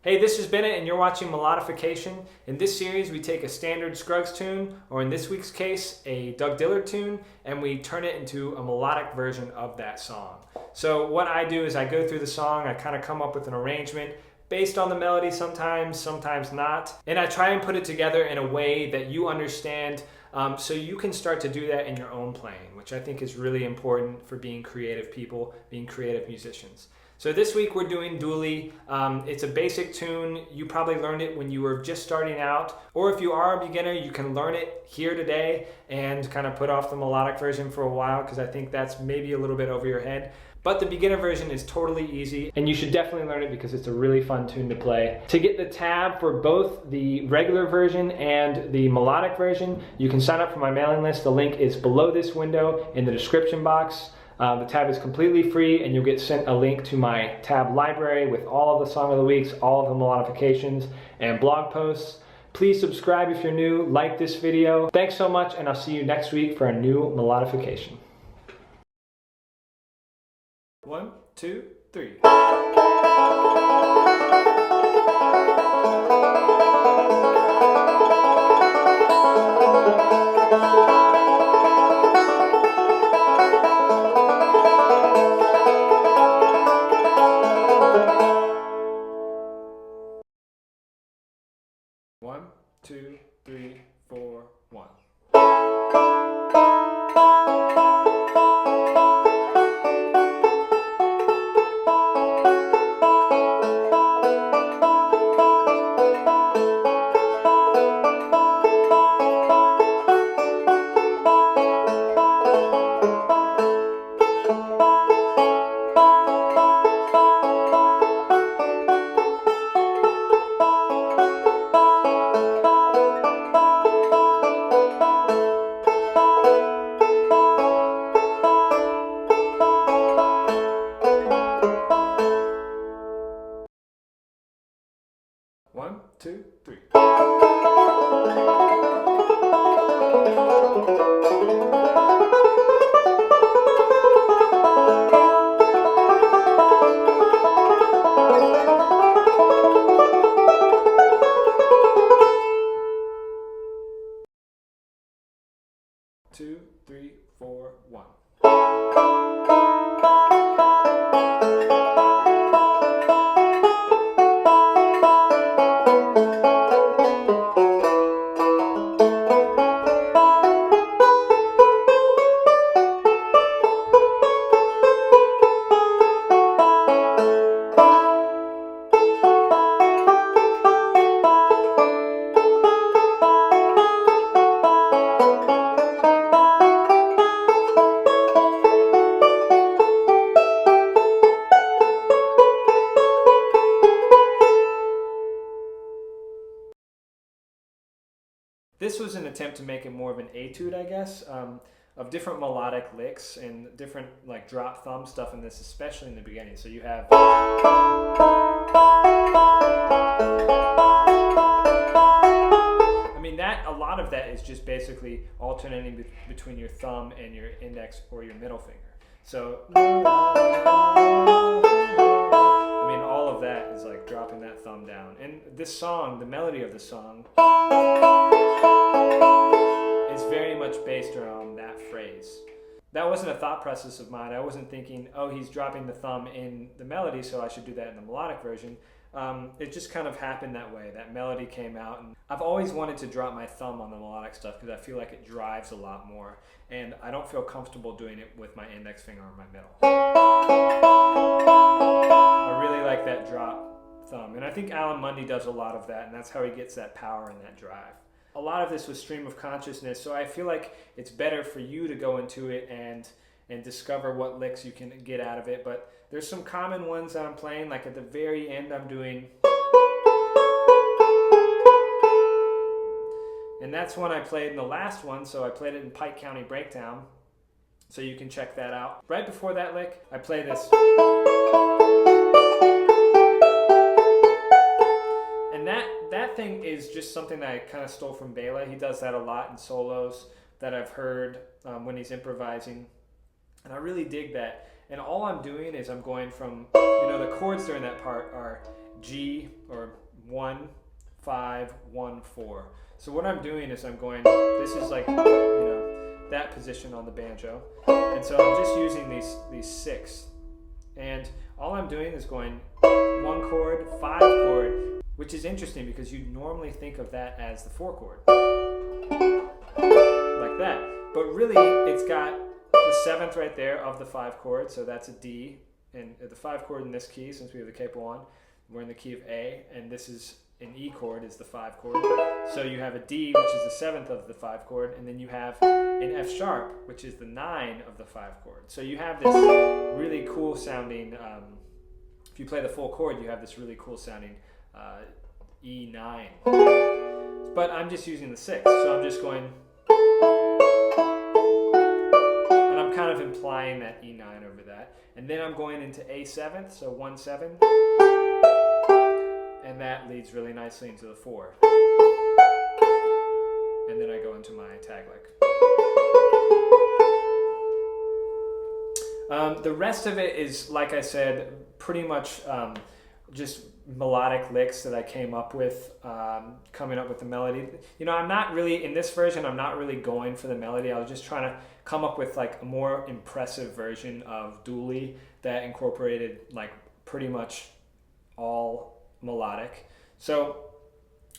Hey, this is Bennett and you're watching Melodification. In this series we take a standard Scruggs tune, or in this week's case, a Doug Dillard tune, and we turn it into a melodic version of that song. So what I do is I go through the song, I kind of come up with an arrangement based on the melody sometimes, sometimes not, and I try and put it together in a way that you understand, so you can start to do that in your own playing, which I think is really important for being creative people, being creative musicians. So this week we're doing Dooley. It's a basic tune. You probably learned it when you were just starting out, or if you are a beginner, you can learn it here today and kind of put off the melodic version for a while, because I think that's maybe a little bit over your head. But the beginner version is totally easy, and you should definitely learn it because it's a really fun tune to play. To get the tab for both the regular version and the melodic version, you can sign up for my mailing list. The link is below this window in the description box. The tab is completely free, and you'll get sent a link to my tab library with all of the Song of the Weeks, all of the melodifications, and blog posts. Please subscribe if you're new, like this video. Thanks so much, and I'll see you next week for a new melodification. 1, 2, 3. One, two, three, four, one. One, two, three. Two, three, four, one. This was an attempt to make it more of an etude, I guess, of different melodic licks and different like drop thumb stuff in this, especially in the beginning. So you have, I mean, that a lot of that is just basically alternating between your thumb and your index or your middle finger. So I mean, all of that is like dropping that thumb down. And this song, the melody of the song, is very much based around that phrase. That wasn't a thought process of mine. I wasn't thinking, oh, he's dropping the thumb in the melody, so I should do that in the melodic version. It just kind of happened that way. That melody came out, and I've always wanted to drop my thumb on the melodic stuff because I feel like it drives a lot more, and I don't feel comfortable doing it with my index finger or my middle. I really like that drop thumb, and I think Alan Mundy does a lot of that, and that's how he gets that power and that drive. A lot of this was stream of consciousness, so I feel like it's better for you to go into it and discover what licks you can get out of it. But there's some common ones that I'm playing, like at the very end I'm doing, and that's one I played in the last one, so I played it in Pike County Breakdown, so you can check that out. Right before that lick, I play this. And that thing is just something that I kind of stole from Bela. He does that a lot in solos that I've heard when he's improvising. And I really dig that. And all I'm doing is I'm going from, the chords during that part are G, or 1, 5, 1, 4. So what I'm doing is I'm going, this is like, that position on the banjo. And so I'm just using these 6. And all I'm doing is going 1 chord, 5 chord, which is interesting because you normally think of that as the 4 chord. Like that. But really, it's got the 7th right there of the 5 chord, so that's a D. And the 5 chord in this key, since we have the capo on, we're in the key of A, and this is an E chord is the 5 chord. So you have a D, which is the 7th of the 5 chord, and then you have an F sharp, which is the 9 of the 5 chord. So you have this really cool sounding, if you play the full chord, you have this really cool sounding E9. But I'm just using the 6, so I'm just going, and I'm kind of implying that E9 over that. And then I'm going into A7th, so 1, 7. And that leads really nicely into the 4. And then I go into my tag lick. The rest of it is, like I said, pretty much just melodic licks that I came up with, coming up with the melody. I'm not really, in this version, I'm not really going for the melody. I was just trying to come up with like a more impressive version of Dooley that incorporated like pretty much all melodic. So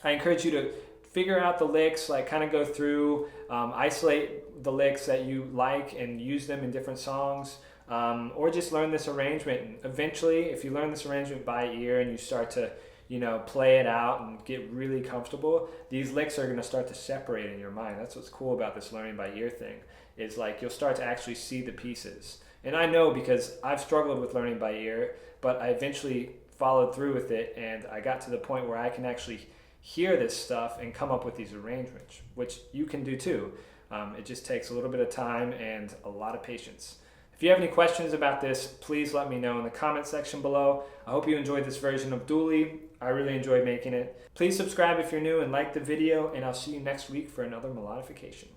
I encourage you to figure out the licks, like kind of go through, isolate the licks that you like and use them in different songs, or just learn this arrangement. And eventually, if you learn this arrangement by ear and you start to play it out and get really comfortable, these licks are going to start to separate in your mind. That's what's cool about this learning by ear thing, is like you'll start to actually see the pieces. And I know because I've struggled with learning by ear, but I eventually followed through with it, and I got to the point where I can actually hear this stuff and come up with these arrangements, which you can do too. It just takes a little bit of time and a lot of patience. If you have any questions about this, please let me know in the comment section below. I hope you enjoyed this version of Dooley. I really enjoyed making it. Please subscribe if you're new and like the video, and I'll see you next week for another melodification.